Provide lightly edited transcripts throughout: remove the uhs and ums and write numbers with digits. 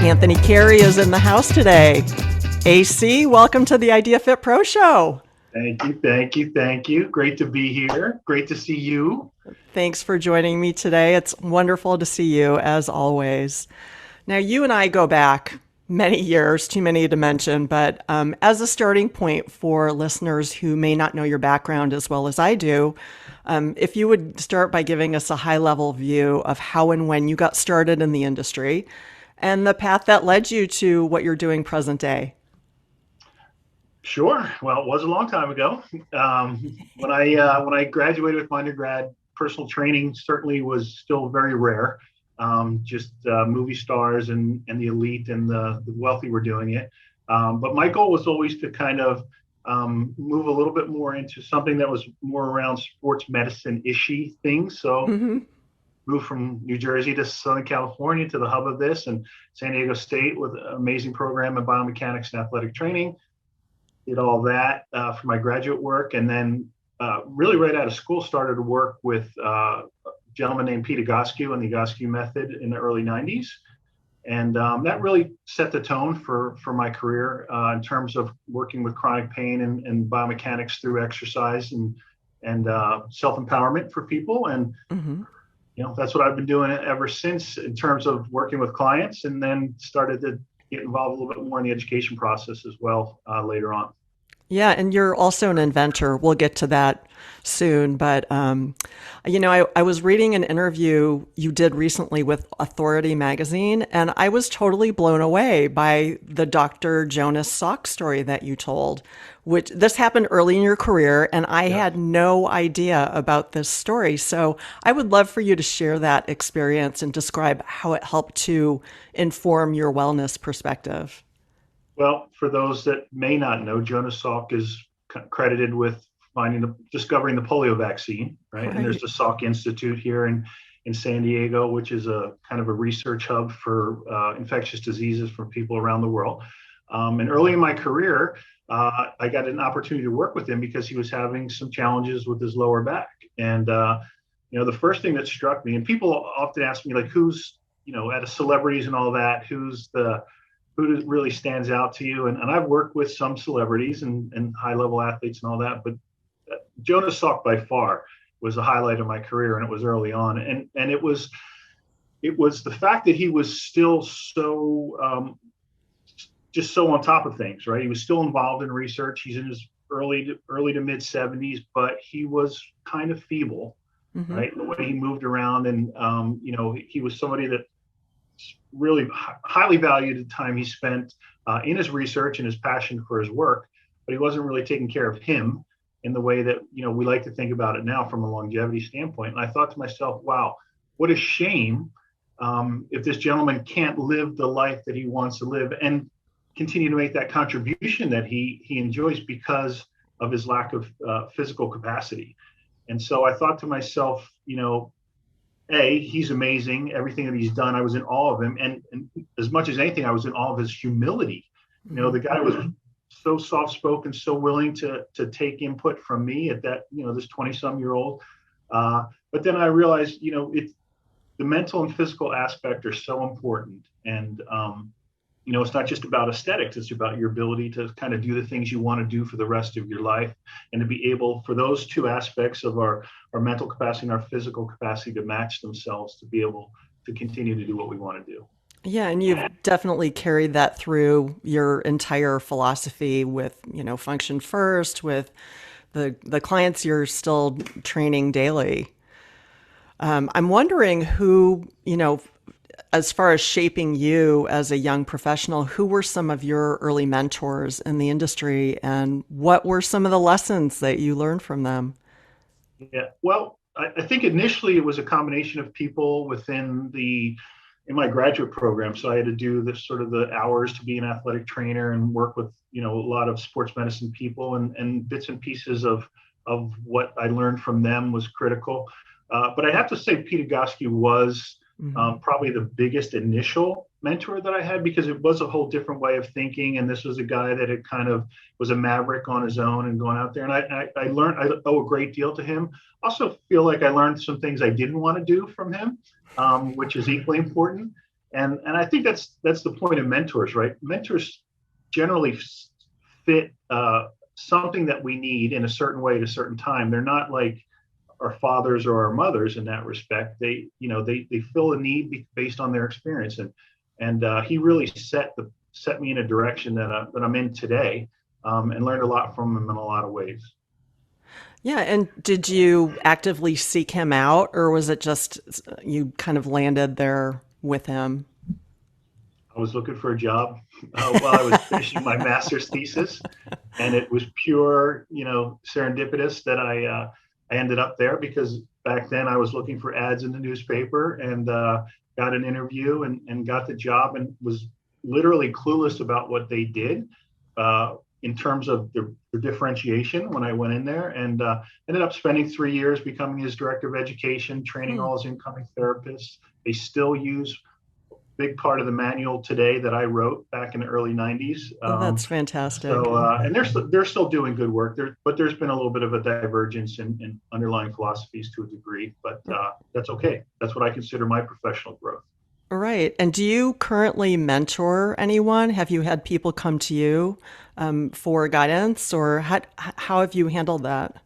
Anthony Carey is in the house today. AC, welcome to the IDEAfit Pro Show. Thank you. Great to be here. Great to see you. Thanks for joining me today. It's wonderful to see you, as always. Now, you and I go back many years, too many to mention, but as a starting point for listeners who may not know your background as well as I do, if you would start by giving us a high-level view of how and when you got started in the industry and the path that led you to what you're doing present day. Sure. Well, it was a long time ago. When I graduated with my undergrad, personal training certainly was still very rare. Just movie stars and the elite and the wealthy were doing it. But my goal was always to kind of move a little bit more into something that was more around sports medicine-ishy things. So moved from New Jersey to Southern California to the hub of this, and San Diego State with an amazing program in biomechanics and athletic training. Did all that for my graduate work, and then really right out of school started to work with a gentleman named Pete Egoscue and the Egoscue method in the early 90s. And that really set the tone for my career in terms of working with chronic pain and biomechanics through exercise and self-empowerment for people. And that's what I've been doing ever since in terms of working with clients, and then started to get involved a little bit more in the education process as well later on. Yeah, and you're also an inventor. We'll get to that soon. But, I was reading an interview you did recently with Authority magazine, and I was totally blown away by the Dr. Jonas Salk story that you told, which this happened early in your career, and I had no idea about this story. So I would love for you to share that experience and describe how it helped to inform your wellness perspective. Well, for those that may not know, Jonas Salk is credited with discovering the polio vaccine, right? And there's the Salk Institute here in San Diego, which is a kind of a research hub for infectious diseases from people around the world. And early in my career, I got an opportunity to work with him because he was having some challenges with his lower back. And the first thing that struck me, and people often ask me, like, who's, out of celebrities and all that, who really stands out to you? And I've worked with some celebrities and high-level athletes and all that, but Jonas Salk by far was the highlight of my career, and it was early on. And it was the fact that he was still so just so on top of things, right? He was still involved in research. He's in his early to mid 70s, but he was kind of feeble, right? The way he moved around, and he was somebody that really highly valued the time he spent in his research and his passion for his work, but he wasn't really taking care of him in the way that we like to think about it now from a longevity standpoint. And I thought to myself, wow, what a shame if this gentleman can't live the life that he wants to live and continue to make that contribution that he enjoys because of his lack of physical capacity. And so I thought to myself, he's amazing. Everything that he's done, I was in awe of him. And as much as anything, I was in awe of his humility. The guy was so soft-spoken, so willing to take input from me at that, this 20-some-year-old. But then I realized, the mental and physical aspect are so important. And, it's not just about aesthetics. It's about your ability to kind of do the things you want to do for the rest of your life, and to be able, for those two aspects of our mental capacity and our physical capacity to match themselves, to be able to continue to do what we want to do. Yeah, and you've definitely carried that through your entire philosophy with, function first, with the clients you're still training daily. I'm wondering who, as far as shaping you as a young professional, who were some of your early mentors in the industry, and what were some of the lessons that you learned from them? Yeah, well, I think initially it was a combination of people in my graduate program. So I had to do this sort of the hours to be an athletic trainer and work with, a lot of sports medicine people, and bits and pieces of what I learned from them was critical. But I have to say Pete Egoscue was probably the biggest initial mentor that I had, because it was a whole different way of thinking. And this was a guy that had kind of was a maverick on his own and going out there. And I learned, I owe a great deal to him. Also feel like I learned some things I didn't want to do from him, which is equally important. And I think that's the point of mentors, right? Mentors generally fit something that we need in a certain way at a certain time. They're not like our fathers or our mothers in that respect. They fill a need based on their experience, and he really set me in a direction that I'm in today, and learned a lot from him in a lot of ways. Yeah, and did you actively seek him out, or was it just you kind of landed there with him? I was looking for a job while I was finishing my master's thesis, and it was pure, serendipitous that I ended up there, because back then I was looking for ads in the newspaper, and got an interview, and got the job, and was literally clueless about what they did in terms of the differentiation when I went in there, and ended up spending 3 years becoming his director of education, training Hmm. all his incoming therapists. They still use big part of the manual today that I wrote back in the early 90s. That's fantastic. And they're still doing good work there, but there's been a little bit of a divergence in underlying philosophies to a degree, but that's okay. That's what I consider my professional growth. All right. And do you currently mentor anyone? Have you had people come to you for guidance, or how have you handled that?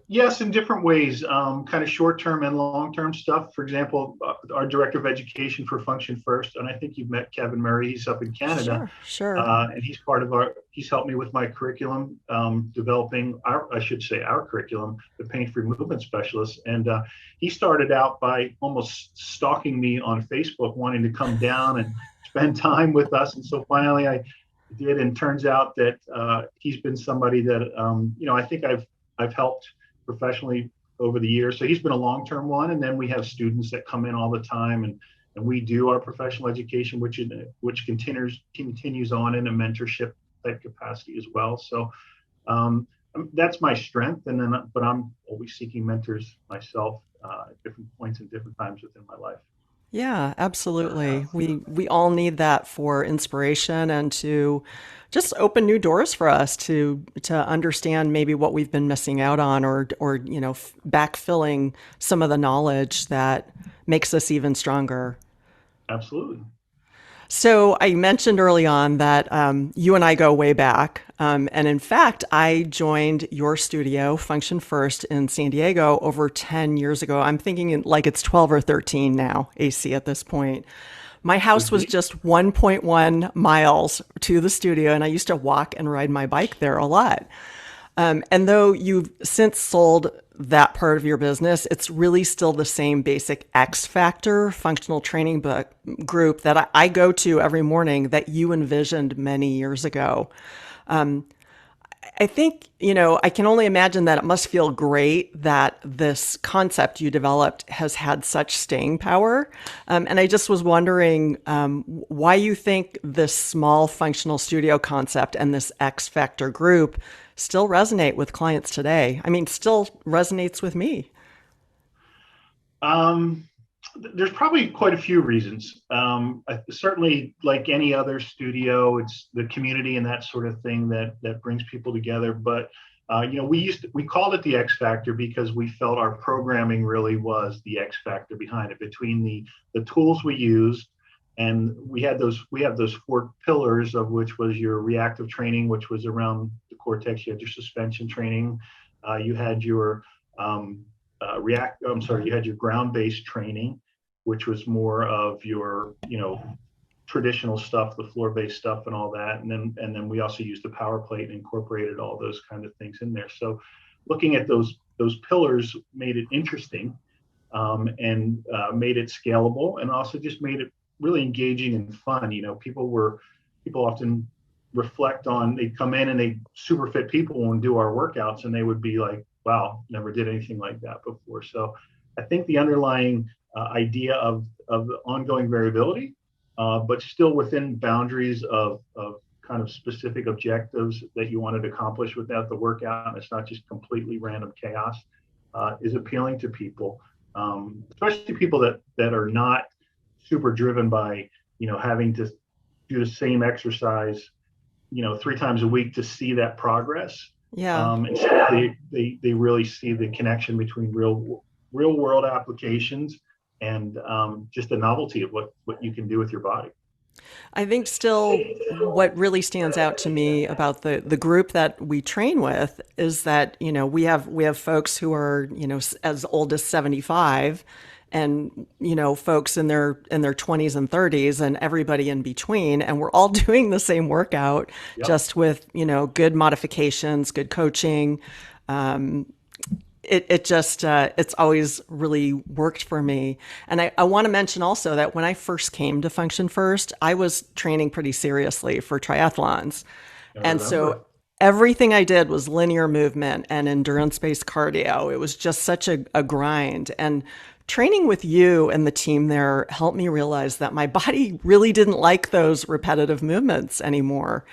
Yes, in different ways, kind of short-term and long-term stuff. For example, our director of education for Function First, and I think you've met Kevin Murray. He's up in Canada, Sure, sure. and he's helped me with my curriculum, developing I should say, our curriculum, the pain-free movement specialist. And he started out by almost stalking me on Facebook, wanting to come down and spend time with us. And so finally, I did, and turns out that he's been somebody that I think I've helped professionally over the years. So he's been a long-term one. And then we have students that come in all the time, and we do our professional education, which continues on in a mentorship type capacity as well. So that's my strength. But I'm always seeking mentors myself at different points and different times within my life. Yeah, absolutely. We all need that for inspiration and to just open new doors for us to understand maybe what we've been missing out on, or backfilling some of the knowledge that makes us even stronger. Absolutely. So I mentioned early on that you and I go way back. And in fact, I joined your studio, Function First, in San Diego over 10 years ago. I'm thinking like it's 12 or 13 now, AC at this point. My house Could was be. just 1.1 miles to the studio, and I used to walk and ride my bike there a lot. And though you've since sold that part of your business, it's really still the same basic X Factor functional training book group that I go to every morning that you envisioned many years ago. I think, I can only imagine that it must feel great that this concept you developed has had such staying power. And I just was wondering why you think this small functional studio concept and this X Factor group still resonate with clients today. I mean, still resonates with me. Um, there's probably quite a few reasons. Certainly, like any other studio, it's the community and that sort of thing that brings people together. But we called it the X Factor because we felt our programming really was the X Factor behind it. Between the tools we used, and we have those four pillars, of which was your reactive training, which was around the Core-Tex. You had your suspension training. You had your you had your ground-based training, which was more of your, traditional stuff, the floor-based stuff and all that. And then we also used the power plate and incorporated all those kind of things in there. So looking at those pillars made it interesting, and made it scalable, and also just made it really engaging and fun. People often reflect on, they come in and they super fit people and do our workouts, and they would be like, wow, never did anything like that before. So I think the underlying idea of the ongoing variability, but still within boundaries of kind of specific objectives that you wanted to accomplish without the workout, and it's not just completely random chaos, is appealing to people, especially people that are not super driven by having to do the same exercise 3 times a week to see that progress. Yeah. Instead, they really see the connection between real world applications and just the novelty of what you can do with your body. I think still what really stands out to me about the group that we train with is that, we have folks who are, as old as 75 and, folks in their 20s and 30s and everybody in between. And we're all doing the same workout, Yep. just with, good modifications, good coaching. It just it's always really worked for me. And I want to mention also that when I first came to Function First, I was training pretty seriously for triathlons. I And so remember. everything I did was linear movement and endurance based cardio. It was just such a grind. And training with you and the team there helped me realize that my body really didn't like those repetitive movements anymore.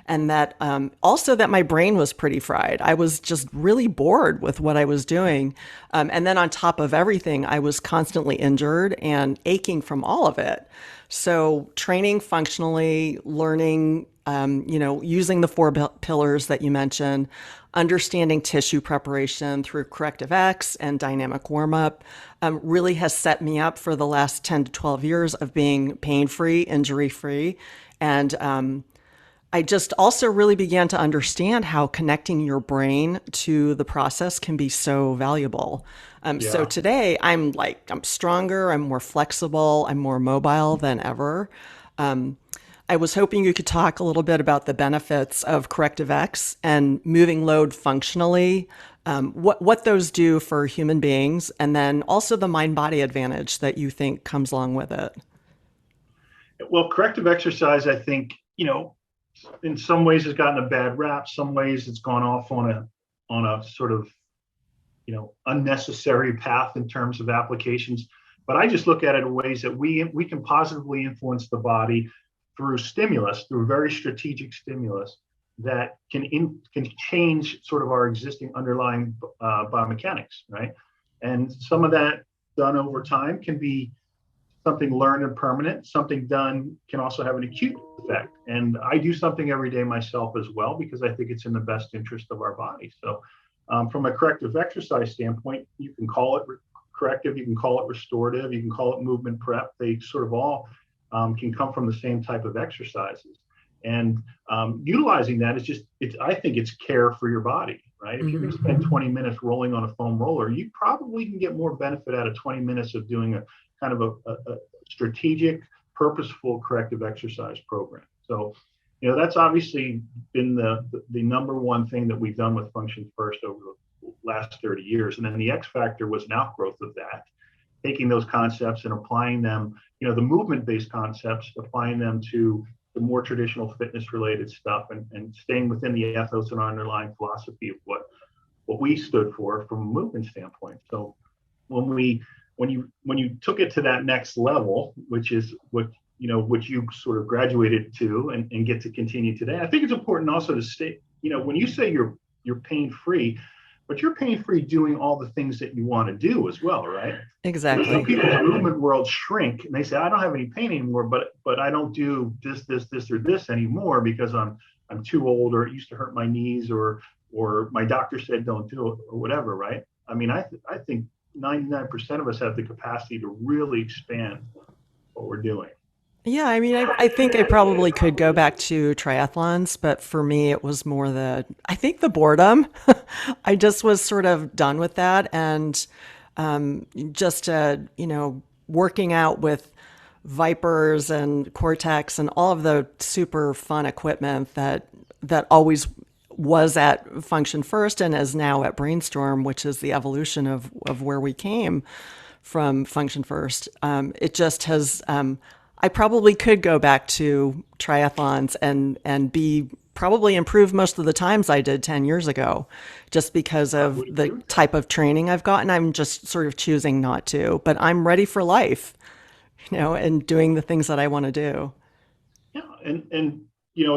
And that also that my brain was pretty fried. I was just really bored with what I was doing. And then on top of everything, I was constantly injured and aching from all of it. So training functionally, learning, using the four pillars that you mentioned, understanding tissue preparation through corrective X and dynamic warm up really has set me up for the last 10 to 12 years of being pain free, injury free. And I just also really began to understand how connecting your brain to the process can be so valuable. So Yeah. today I'm stronger, I'm more flexible, I'm more mobile than ever. I was hoping you could talk a little bit about the benefits of corrective X and moving load functionally, what those do for human beings, and then also the mind body advantage that you think comes along with it. Well, corrective exercise, I think, in some ways has gotten a bad rap. Some ways it's gone off on a sort of, unnecessary path in terms of applications. But I just look at it in ways that we can positively influence the body through stimulus, through very strategic stimulus that can change sort of our existing underlying biomechanics, right? And some of that done over time can be something learned and permanent. Something done can also have an acute effect. And I do something every day myself as well because I think it's in the best interest of our body. So, from a corrective exercise standpoint, you can call it corrective, you can call it restorative, you can call it movement prep. They sort of all can come from the same type of exercises. And utilizing that is I think it's care for your body, right? If you're going to spend 20 minutes rolling on a foam roller, you probably can get more benefit out of 20 minutes of doing a kind of a strategic, purposeful corrective exercise program. So, that's obviously been the number one thing that we've done with Function First over the last 30 years. And then the X factor was an outgrowth of that, taking those concepts and applying them, the movement-based concepts, applying them to the more traditional fitness-related stuff and staying within the ethos and underlying philosophy of what we stood for from a movement standpoint. So when you took it to that next level, which is what you sort of graduated to and get to continue today, I think it's important also to state, when you say you're pain free, but you're pain free doing all the things that you want to do as well, right? Some Exactly. people in the movement world shrink and they say, I don't have any pain anymore, but I don't do this, or this anymore because I'm too old, or it used to hurt my knees, or my doctor said don't do it, or whatever, right? I mean, I think 99% of us have the capacity to really expand what we're doing. Yeah, I mean, I think I probably could go back to triathlons, but for me, it was more I think the boredom. I just was sort of done with that. And just, working out with Vipers and Core-Tex and all of the super fun equipment that always was at Function First and is now at Brainstorm, which is the evolution of where we came from Function First. It just has. I probably could go back to triathlons and be probably improve most of the times I did 10 years ago, just because I of would the agree with that. type of training I've gotten. I'm just sort of choosing not to, but I'm ready for life, and doing the things that I want to do. Yeah, and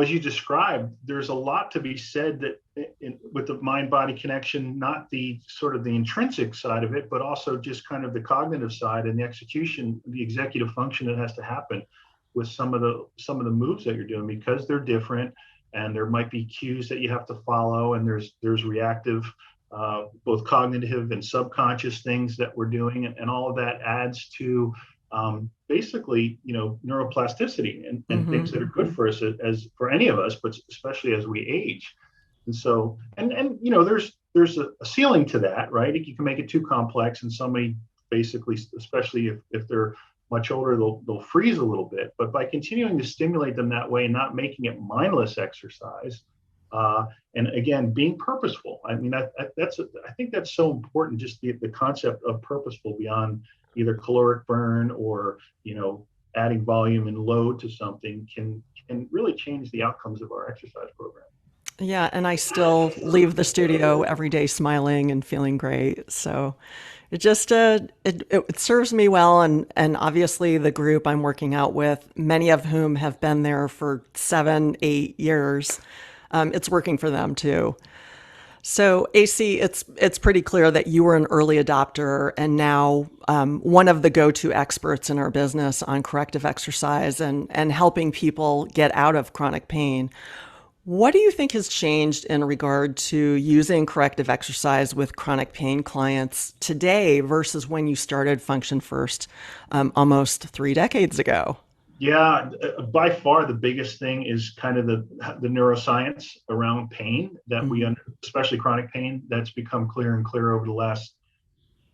as you described, there's a lot to be said with the mind-body connection, not the sort of the intrinsic side of it, but also just kind of the cognitive side and the execution, the executive function that has to happen with some of the moves that you're doing because they're different, and there might be cues that you have to follow, and there's reactive both cognitive and subconscious things that we're doing, and all of that adds to basically, neuroplasticity and things that are good for us as for any of us, but especially as we age. And so, there's a ceiling to that, right? You can make it too complex, and somebody basically, especially if they're much older, they'll freeze a little bit. But by continuing to stimulate them that way and not making it mindless exercise, and again, being purposeful. I mean, I think that's so important. Just the concept of purposeful beyond either caloric burn or adding volume and load to something can really change the outcomes of our exercise program. Yeah, and I still leave the studio every day smiling and feeling great. So it just it serves me well, and obviously the group I'm working out with, many of whom have been there for 7-8 years, it's working for them too. So AC, it's pretty clear that you were an early adopter and now one of the go-to experts in our business on corrective exercise and helping people get out of chronic pain. What do you think has changed in regard to using corrective exercise with chronic pain clients today versus when you started Function First almost 3 decades ago? Yeah, by far the biggest thing is kind of the neuroscience around pain that especially chronic pain, that's become clearer and clearer over the last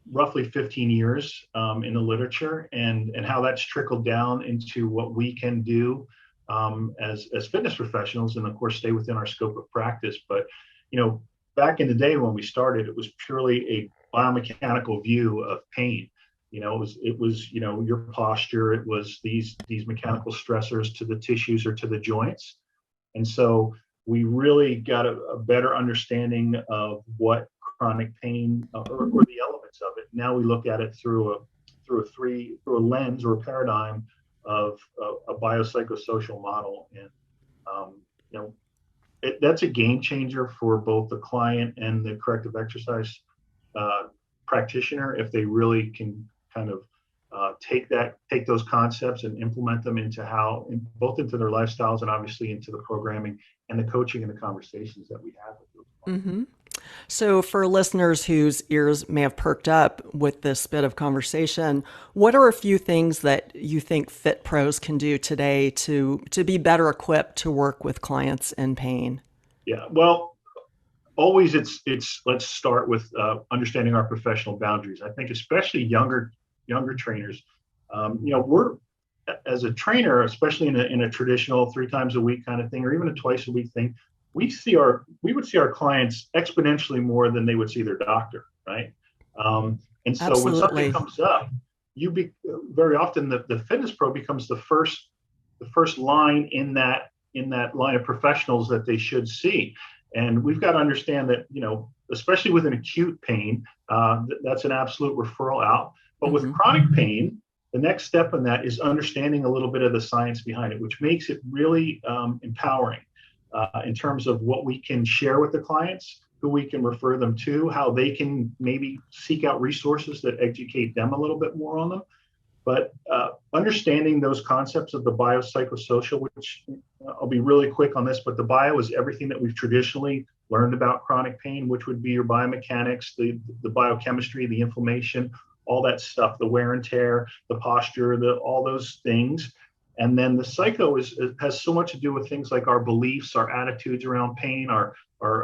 roughly 15 years in the literature, and how that's trickled down into what we can do as fitness professionals, and of course stay within our scope of practice. But back in the day when we started, it was purely a biomechanical view of pain. It was your posture, it was these mechanical stressors to the tissues or to the joints. And so we really got a better understanding of what chronic pain or the elements of it. Now we look at it through a lens or a paradigm of a biopsychosocial model. And that's a game changer for both the client and the corrective exercise practitioner if they really can kind of take those concepts and implement them both into their lifestyles and obviously into the programming and the coaching and the conversations that we have with those clients. Mm-hmm. So for listeners whose ears may have perked up with this bit of conversation, what are a few things that you think Fit Pros can do today to be better equipped to work with clients in pain? Yeah, well, always it's let's start with understanding our professional boundaries. I think especially younger trainers, we're, as a trainer, especially in a traditional 3 times a week kind of thing, or even a twice a week thing, we would see our clients exponentially more than they would see their doctor, right? And so Absolutely. when something comes up, very often the fitness pro becomes the first line in that line of professionals that they should see. And we've got to understand that, especially with an acute pain, that's an absolute referral out. But with chronic pain, the next step in that is understanding a little bit of the science behind it, which makes it really empowering in terms of what we can share with the clients, who we can refer them to, how they can maybe seek out resources that educate them a little bit more on them. But understanding those concepts of the biopsychosocial, which I'll be really quick on this, but the bio is everything that we've traditionally learned about chronic pain, which would be your biomechanics, the biochemistry, the inflammation, all that stuff, the wear and tear, the posture, all those things. And then the psycho has so much to do with things like our beliefs, our attitudes around pain, our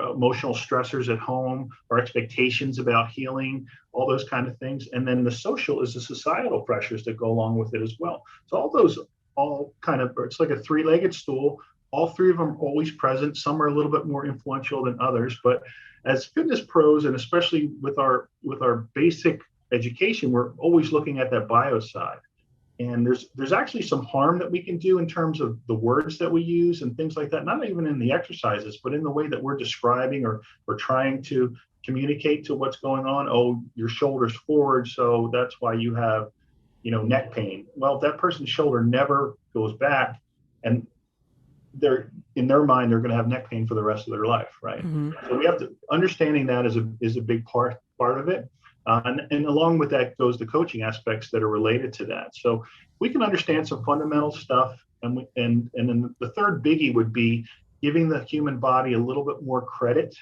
emotional stressors at home, our expectations about healing, all those kind of things. And then the social is the societal pressures that go along with it as well. So it's like a 3-legged stool. All 3 of them are always present. Some are a little bit more influential than others. But as fitness pros, and especially with our basic education, we're always looking at that bio side. And there's actually some harm that we can do in terms of the words that we use and things like that, not even in the exercises, but in the way that we're describing or trying to communicate to what's going on. Oh, your shoulder's forward, so that's why you have, neck pain. Well, if that person's shoulder never goes back, and in their mind, they're going to have neck pain for the rest of their life, right? Mm-hmm. So we have to understanding that is a big part of it. And along with that goes the coaching aspects that are related to that. So we can understand some fundamental stuff, and then the third biggie would be giving the human body a little bit more credit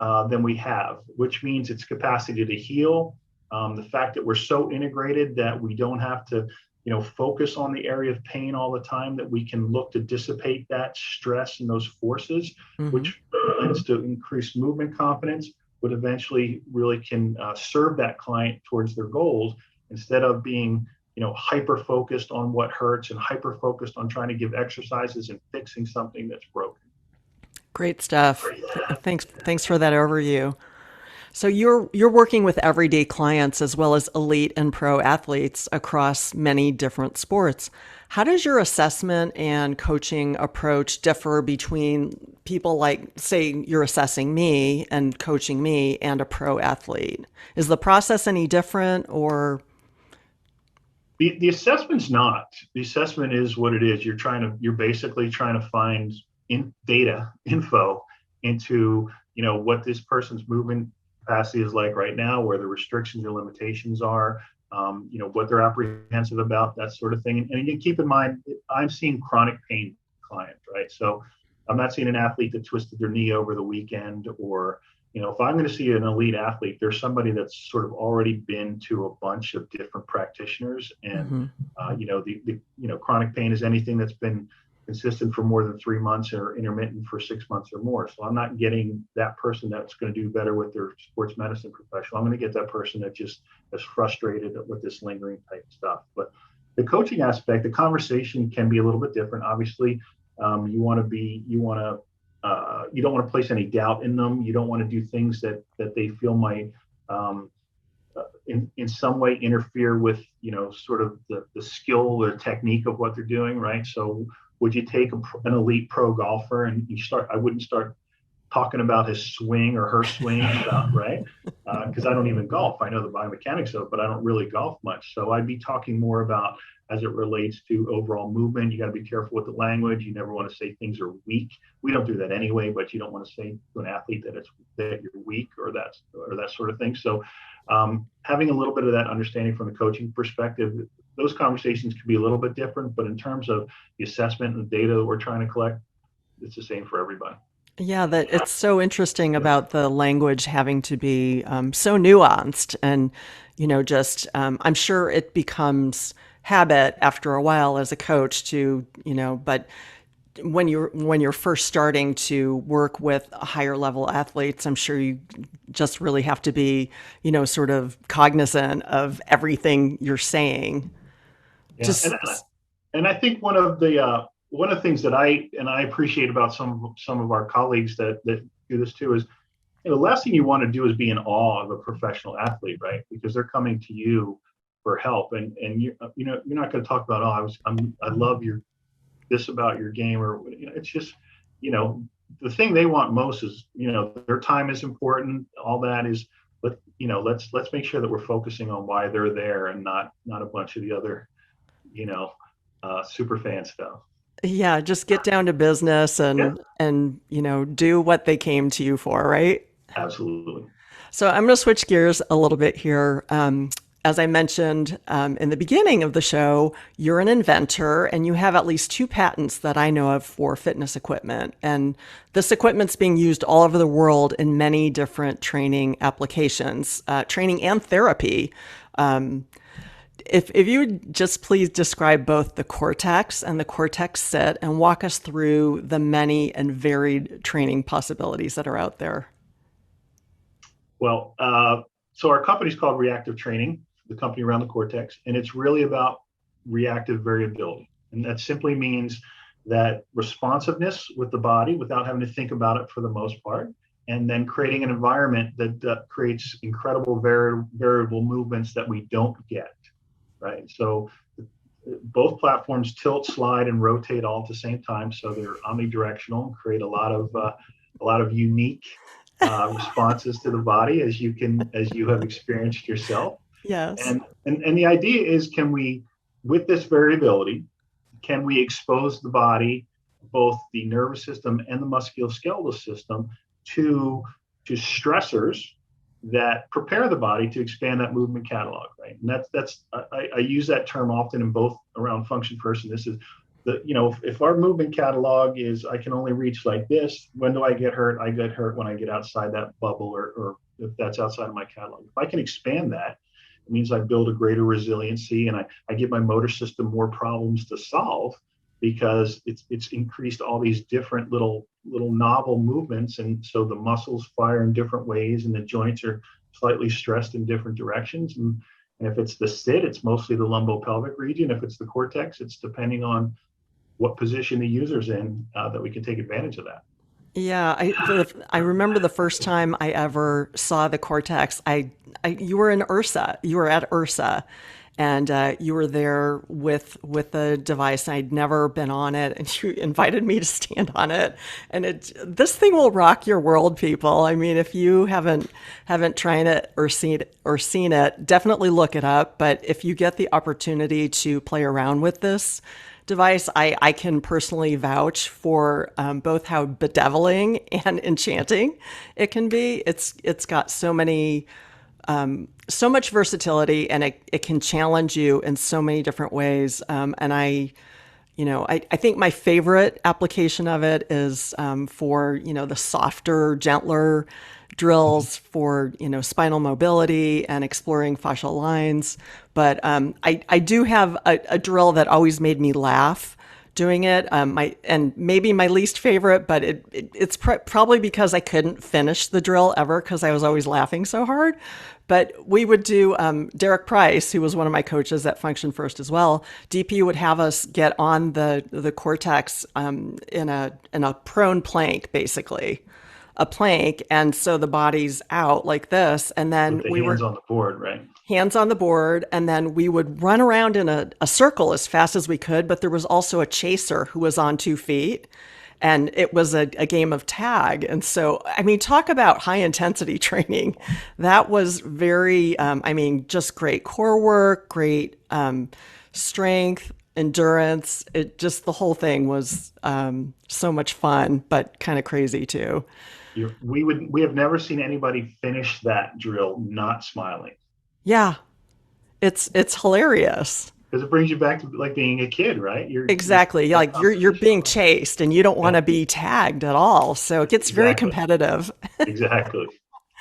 than we have, which means its capacity to heal. The fact that we're so integrated that we don't have to, focus on the area of pain all the time, that we can look to dissipate that stress and those forces, Mm-hmm. which lends to increased movement confidence, but eventually really can serve that client towards their goals instead of being, hyper focused on what hurts and hyper focused on trying to give exercises and fixing something that's broken. Great stuff. Thanks for that overview. So you're working with everyday clients as well as elite and pro athletes across many different sports. How does your assessment and coaching approach differ between people like, say, you're assessing me and coaching me and a pro athlete? Is the process any different or? The assessment's not. The assessment is what it is. You're basically trying to find info into, what this person's movement capacity is like right now, where the restrictions or limitations are, what they're apprehensive about, that sort of thing. And you keep in mind, I'm seeing chronic pain clients, right? So I'm not seeing an athlete that twisted their knee over the weekend, or, if I'm going to see an elite athlete, there's somebody that's sort of already been to a bunch of different practitioners. And, Mm-hmm. chronic pain is anything that's been consistent for more than 3 months or intermittent for 6 months or more. So I'm not getting that person that's going to do better with their sports medicine professional. I'm going to get that person that just is frustrated with this lingering type stuff. But the coaching aspect, the conversation can be a little bit different. Obviously, you don't want to place any doubt in them. You don't want to do things that they feel might in some way interfere with, sort of the skill or technique of what they're doing, right? So would you take an elite pro golfer and I wouldn't start talking about his swing or her swing, right? Because I don't even golf. I know the biomechanics of it, but I don't really golf much. So I'd be talking more about as it relates to overall movement. You got to be careful with the language. You never want to say things are weak. We don't do that anyway, but you don't want to say to an athlete that you're weak or that sort of thing. So having a little bit of that understanding from the coaching perspective, those conversations can be a little bit different, but in terms of the assessment and the data that we're trying to collect, it's the same for everybody. Yeah, that it's so interesting about the language having to be so nuanced, and just I'm sure it becomes habit after a while as a coach to but when you're first starting to work with higher level athletes, I'm sure you just really have to be sort of cognizant of everything you're saying. Yeah, Just and I think one of the things that I appreciate about some of our colleagues that do this too is, the last thing you want to do is be in awe of a professional athlete, right? Because they're coming to you for help, and you're not going to talk about, I love this about your game, or it's just, the thing they want most is, their time is important, all that is, but let's make sure that we're focusing on why they're there and not a bunch of the other, super fan stuff. yeah, just get down to business Yeah, and do what they came to you for, right? absolutely. So I'm going to switch gears a little bit here. As I mentioned in the beginning of the show, you're an inventor and you have at least 2 patents that I know of for fitness equipment. And this equipment's being used all over the world in many different training applications, training and therapy. If you would just please describe both the Core-Tex and the Core-Tex Sit and walk us through the many and varied training possibilities that are out there. Well, so our company's called Reactive Training, the company around the Core-Tex, and it's really about reactive variability. And that simply means that responsiveness with the body without having to think about it for the most part, and then creating an environment that creates incredible variable movements that we don't get, right? So both platforms tilt, slide, and rotate all at the same time. So they're omnidirectional and create a lot of unique responses to the body, as you have experienced yourself. Yes. And the idea is, with this variability, can we expose the body, both the nervous system and the musculoskeletal system, to stressors that prepare the body to expand that movement catalog, right? And I use that term often in both around function first, and this is if our movement catalog is I can only reach like this, when do I get hurt? I get hurt when I get outside that bubble, or if that's outside of my catalog. If I can expand that, it means I build a greater resiliency, and I give my motor system more problems to solve, because it's increased all these different little novel movements, and so the muscles fire in different ways, and the joints are slightly stressed in different directions. And if it's the sit, it's mostly the lumbopelvic region. If it's the cortex, it's depending on what position the user's in, that we can take advantage of that. Yeah, I remember the first time I ever saw the Core-Tex. You were in Ursa. You were at Ursa, and you were there with the device. I'd never been on it, and you invited me to stand on it. And this thing will rock your world, people. I mean, if you haven't tried it or seen it, definitely look it up. But if you get the opportunity to play around with this device, I can personally vouch for both how bedeviling and enchanting it can be. It's got so much versatility, and it can challenge you in so many different ways. And I think my favorite application of it is for, the softer, gentler drills for, spinal mobility and exploring fascial lines. But I do have a drill that always made me laugh doing it. And maybe my least favorite, but it's probably because I couldn't finish the drill ever because I was always laughing so hard. But we would do, Derek Price, who was one of my coaches at Function First as well. DP would have us get on the Core-Tex in a prone plank, basically, a plank, and so the body's out like this, and then With the hands on the board, right? Hands on the board, and then we would run around in a circle as fast as we could. But there was also a chaser who was on 2 feet, and it was a game of tag. And so, I mean, talk about high intensity training. That was very, just great core work, great strength, endurance. The whole thing was so much fun, but kind of crazy too. We have never seen anybody finish that drill not smiling. Yeah, it's hilarious. Because it brings you back to like being a kid, right? Exactly. Like you're being chased and you don't want to be tagged at all. So it gets very competitive. Exactly.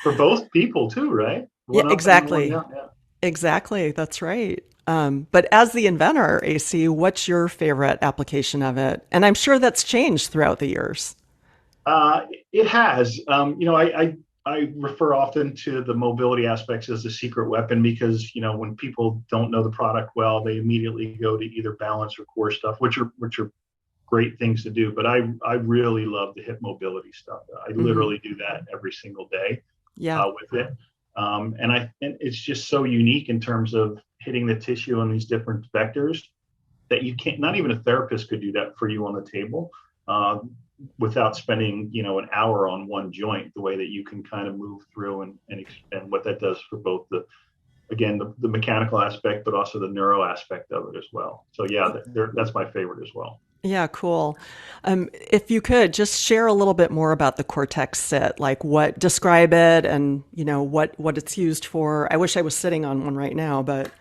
For both people too, right? Yeah, One up and one exactly. down. Yeah. Exactly. That's right. But as the inventor, AC, what's your favorite application of it? And I'm sure that's changed throughout the years. It has. I refer often to the mobility aspects as the secret weapon, because when people don't know the product well, they immediately go to either balance or core stuff, which are great things to do. But I really love the hip mobility stuff. I literally do that every single day. Yeah. With it, and it's just so unique in terms of hitting the tissue on these different vectors that you can't. Not even a therapist could do that for you on the table. Without spending an hour on one joint, the way that you can kind of move through and what that does for both the mechanical aspect, but also the neuro aspect of it as well. So yeah, that's my favorite as well. Yeah, cool. If you could just share a little bit more about the Core-Tex Sit, like describe it, and what it's used for. I wish I was sitting on one right now, but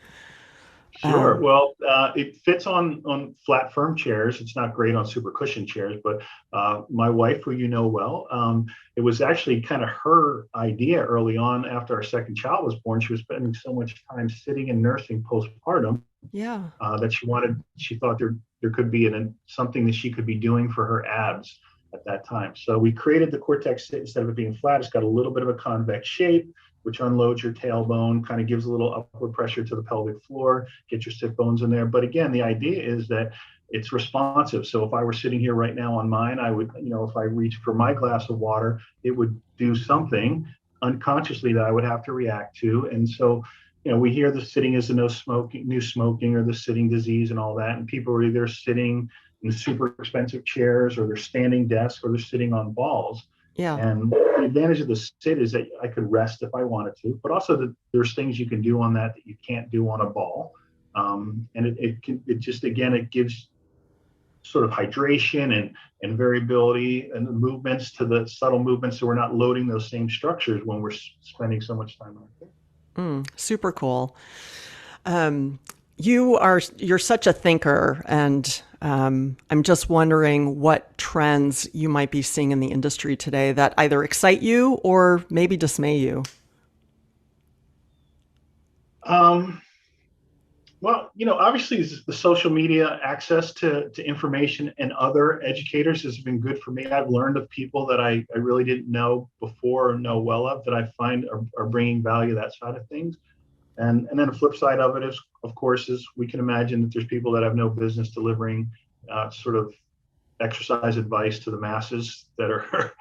Sure. Well, it fits on flat, firm chairs. It's not great on super cushion chairs, but my wife, who you know well, it was actually kind of her idea early on after our second child was born. She was spending so much time sitting and nursing postpartum, yeah, that she thought there could be something that she could be doing for her abs at that time. So we created the Core-Tex Sit. Instead of it being flat, it's got a little bit of a convex shape, which unloads your tailbone, kind of gives a little upward pressure to the pelvic floor, get your sit bones in there. But again, the idea is that it's responsive. So if I were sitting here right now on mine, I would, if I reach for my glass of water, it would do something unconsciously that I would have to react to. And so, we hear the sitting is the new smoking, or the sitting disease and all that. And people are either sitting in super expensive chairs, or they're standing desks, or they're sitting on balls. yeah. And the advantage of the sit is that I could rest if I wanted to, but also that there's things you can do on that you can't do on a ball. And it gives sort of hydration and variability and the movements to the subtle movements, so we're not loading those same structures when we're spending so much time on it. Super cool. You're such a thinker, and I'm just wondering what trends you might be seeing in the industry today that either excite you or maybe dismay you. Um, well, obviously the social media access to information and other educators has been good for me. I've learned of people that I really didn't know before or know well of that I find are bringing value to that side of things. And then the flip side of it is, of course, is we can imagine that there's people that have no business delivering sort of exercise advice to the masses that are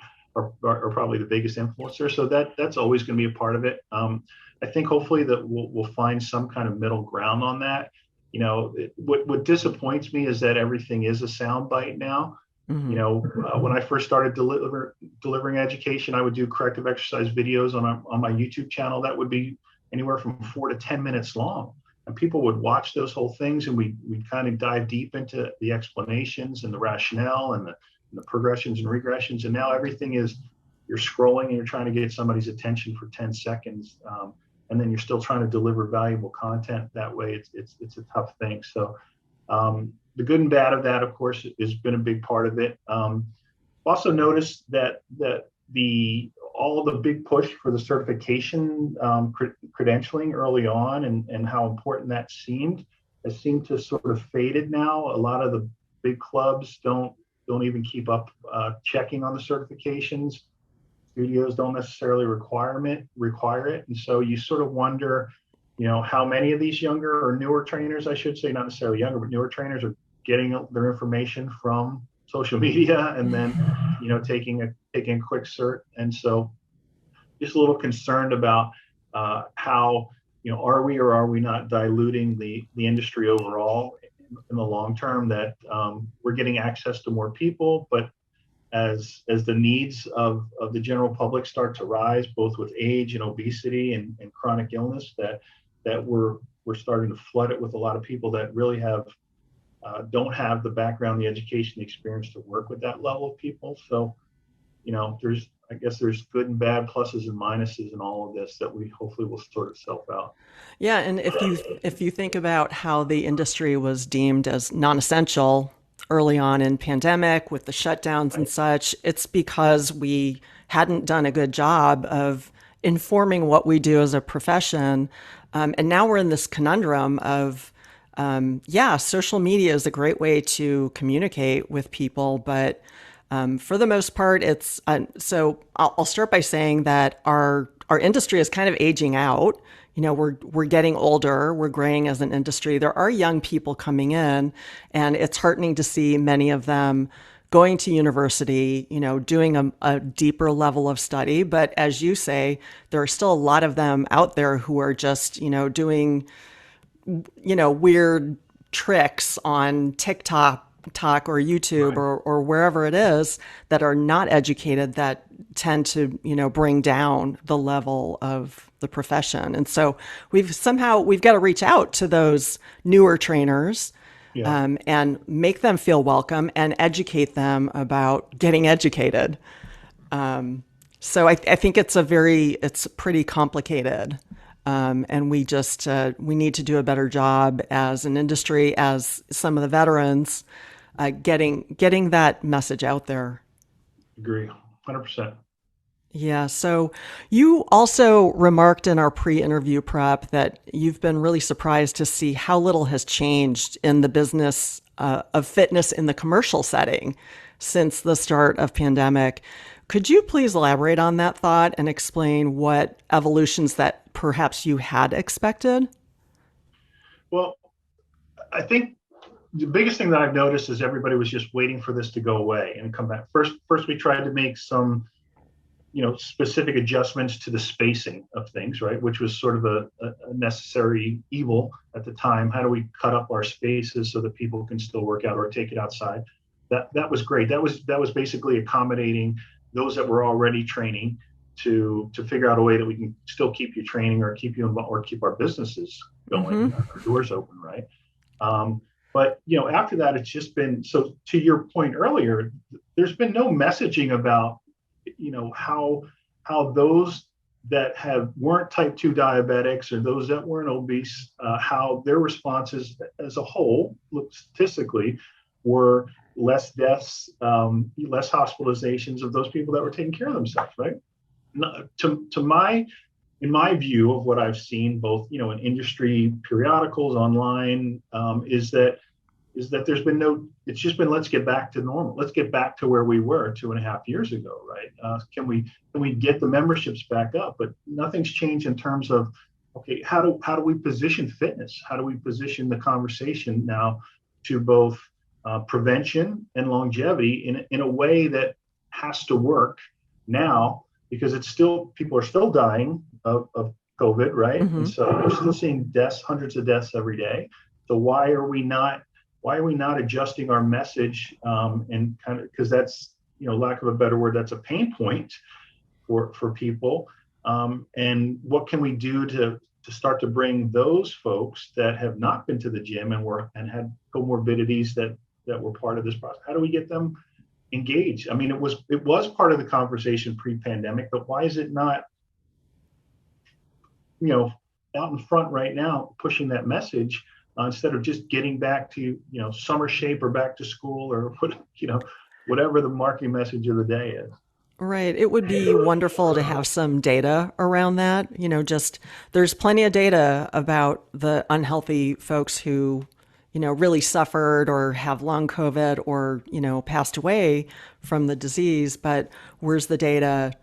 probably the biggest influencers. So that's always going to be a part of it. I think hopefully that we'll find some kind of middle ground on that. What disappoints me is that everything is a soundbite now. Mm-hmm. When I first started delivering education, I would do corrective exercise videos on my YouTube channel that would be anywhere from 4 to 10 minutes long. And people would watch those whole things, and we kind of dive deep into the explanations and the rationale and the progressions and regressions. And now everything is you're scrolling and you're trying to get somebody's attention for 10 seconds. And then you're still trying to deliver valuable content that way. It's a tough thing. So the good and bad of that, of course, has been a big part of it. Also noticed that all the big push for the certification credentialing early on and how important that seemed has seemed to sort of faded now. A lot of the big clubs don't even keep up checking on the certifications. Studios don't necessarily require it. And so you sort of wonder, how many of these younger or newer trainers, I should say, not necessarily younger, but newer trainers are getting their information from social media and then, taking a quick cert. And so just a little concerned about how, are we or are we not diluting the industry overall in the long term, that we're getting access to more people, but as the needs of the general public start to rise, both with age and obesity and chronic illness, that we're starting to flood it with a lot of people that really don't have the background, the education, the experience to work with that level of people. So, there's good and bad, pluses and minuses in all of this that we hopefully will sort itself out. Yeah, and if you think about how the industry was deemed as non-essential early on in pandemic with the shutdowns and such, it's because we hadn't done a good job of informing what we do as a profession. And now we're in this conundrum of, social media is a great way to communicate with people, but for the most part, it's so I'll start by saying that our industry is kind of aging out. We're getting older, we're graying as an industry. There are young people coming in, and it's heartening to see many of them going to university, doing a deeper level of study. But as you say, there are still a lot of them out there who are just, doing, weird tricks on TikTok or YouTube or wherever it is that are not educated, that tend to, bring down the level of the profession. And so we've got to reach out to those newer trainers, and make them feel welcome and educate them about getting educated. So I think it's pretty complicated. And we need to do a better job as an industry, as some of the veterans, getting that message out there. Agree, 100%. Yeah. So you also remarked in our pre-interview prep that you've been really surprised to see how little has changed in the business of fitness in the commercial setting since the start of pandemic. Could you please elaborate on that thought and explain what evolutions that perhaps you had expected? Well, I think the biggest thing that I've noticed is everybody was just waiting for this to go away and come back. First we tried to make some specific adjustments to the spacing of things, right? Which was sort of a necessary evil at the time. How do we cut up our spaces so that people can still work out or take it outside? That was great. That was basically accommodating those that were already training to figure out a way that we can still keep you training or keep our businesses going, our doors open, right? But after that, it's just been, so to your point earlier, there's been no messaging about how those that weren't type 2 diabetics or those that weren't obese, how their responses as a whole, statistically, were less deaths, less hospitalizations of those people that were taking care of themselves, right? In my view of what I've seen, both in industry periodicals, online, is that there's been it's just been, let's get back to normal. Let's get back to where we were 2.5 years ago, right? Can we get the memberships back up? But nothing's changed in terms of, okay, how do we position fitness? How do we position the conversation now to both prevention and longevity in a way that has to work now, because people are still dying of COVID, right? Mm-hmm. And so we're still seeing deaths, hundreds of deaths every day. So why are we not adjusting our message, and kind of, because that's, lack of a better word, that's a pain point for people. And what can we do to start to bring those folks that have not been to the gym and had comorbidities that were part of this process? How do we get them engaged? I mean, it was part of the conversation pre-pandemic, but why is it not, out in front right now, pushing that message, instead of just getting back to, summer shape or back to school or whatever the marketing message of the day is. Right. It would be wonderful to have some data around that. Just there's plenty of data about the unhealthy folks who, really suffered or have long COVID or, passed away from the disease. But where's the data,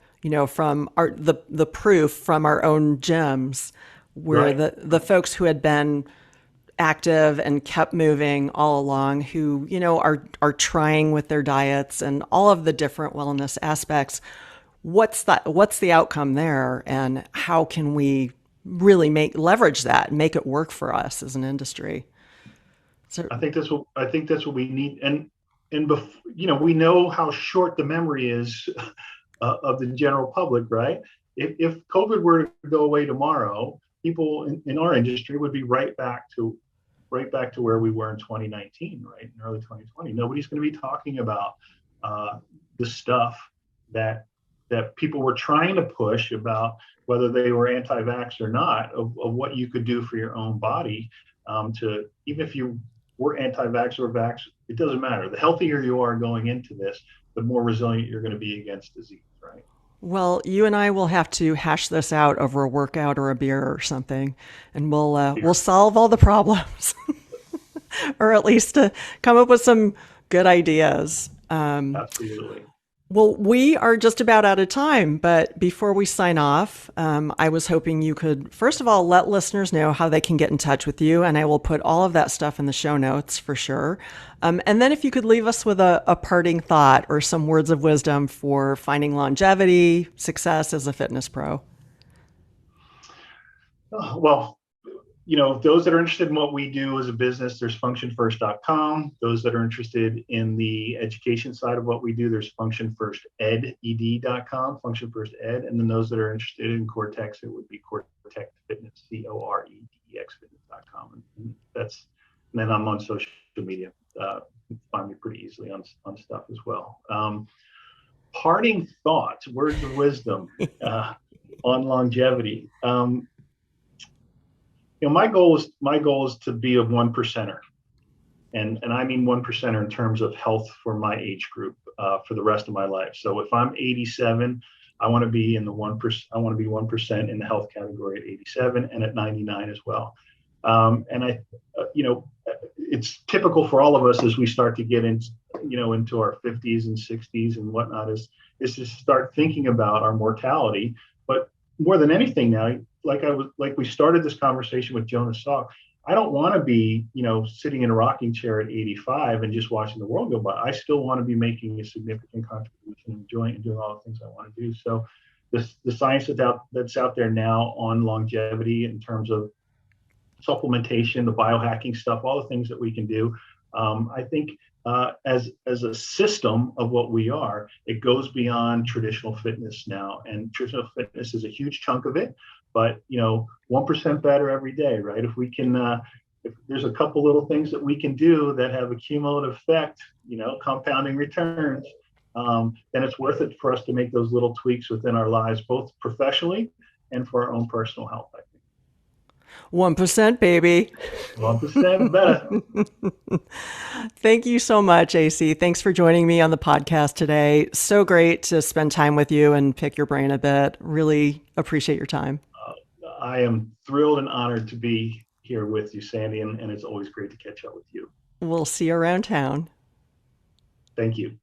from the proof from our own gyms, where Right. the folks who had been active and kept moving all along, who are trying with their diets and all of the different wellness aspects. What's the outcome there, and how can we really leverage that and make it work for us as an industry? So I think that's what we need, and we know how short the memory is of the general public, right? If COVID were to go away tomorrow, people in our industry would be right back to where we were in 2019, right, in early 2020. Nobody's going to be talking about the stuff that people were trying to push about, whether they were anti-vax or not, of what you could do for your own body, to, even if you were anti-vax or vax, it doesn't matter. The healthier you are going into this, the more resilient you're going to be against disease, right? well, you and I will have to hash this out over a workout or a beer or something, and we'll solve all the problems, or at least come up with some good ideas. Absolutely. Well, we are just about out of time, but before we sign off, I was hoping you could, first of all, let listeners know how they can get in touch with you, and I will put all of that stuff in the show notes for sure. And then if you could leave us with a parting thought or some words of wisdom for finding longevity, success as a fitness pro. Well, those that are interested in what we do as a business, there's functionfirst.com. Those that are interested in the education side of what we do, there's functionfirst.com, Function First Ed. And then those that are interested in Core-Tex, it would be Core-Tex Fitness, CORETEX And then I'm on social media. You can find me pretty easily on stuff as well. Parting thoughts, words of wisdom on longevity. My goal is to be a 1%er, and I mean 1%er in terms of health for my age group for the rest of my life. So if I'm 87, I want to be in the 1%. I want to be 1% in the health category at 87 and at 99 as well. And it's typical for all of us as we start to get into our 50s and 60s and whatnot, is to start thinking about our mortality. But more than anything now, like we started this conversation with Jonas Salk, I don't want to be, sitting in a rocking chair at 85 and just watching the world go by. I still want to be making a significant contribution, enjoying and doing all the things I want to do. So the science that's out there now on longevity in terms of supplementation, the biohacking stuff, all the things that we can do, I think as a system of what we are, it goes beyond traditional fitness now. And traditional fitness is a huge chunk of it, but 1% better every day, right? If we can, if there's a couple little things that we can do that have a cumulative effect, compounding returns, then it's worth it for us to make those little tweaks within our lives, both professionally and for our own personal health, I think. 1%, baby. 1% better. Thank you so much, AC. Thanks for joining me on the podcast today. So great to spend time with you and pick your brain a bit. Really appreciate your time. I am thrilled and honored to be here with you, Sandy, and it's always great to catch up with you. We'll see you around town. Thank you.